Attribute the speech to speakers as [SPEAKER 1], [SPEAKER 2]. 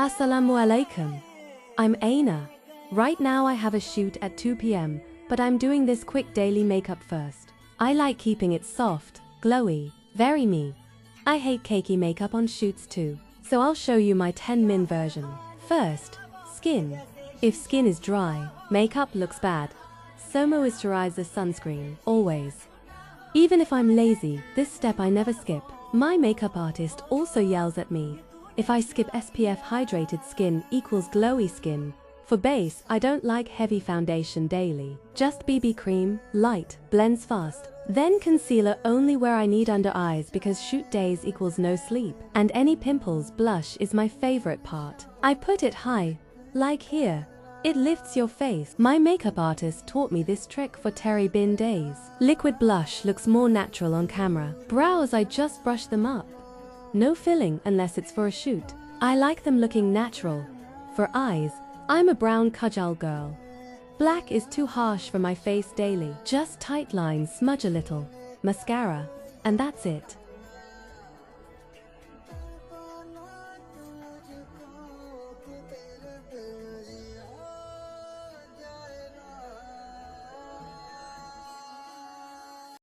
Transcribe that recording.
[SPEAKER 1] Assalamu alaikum. I'm Aina. Right now I have a shoot at 2 p.m, but I'm doing this quick daily makeup first. I like keeping it soft, glowy, very me. I hate cakey makeup on shoots too, so I'll show you my 10-min version. First, skin. If skin is dry, makeup looks bad. So moisturize the sunscreen, always. Even if I'm lazy, this step I never skip. My makeup artist also yells at me if I skip SPF. Hydrated skin equals glowy skin. For base, I don't like heavy foundation daily. Just BB cream, light, blends fast. Then concealer only where I need under eyes because shoot days equals no sleep. And any pimples, blush is my favorite part. I put it high, like here. It lifts your face. My makeup artist taught me this trick for Terry Bin days. Liquid blush looks more natural on camera. Brows, I just brush them up. No filling unless it's for a shoot. I like them looking natural. For eyes, I'm a brown kajal girl. Black is too harsh for my face daily. Just tight lines, smudge a little, mascara, and that's it.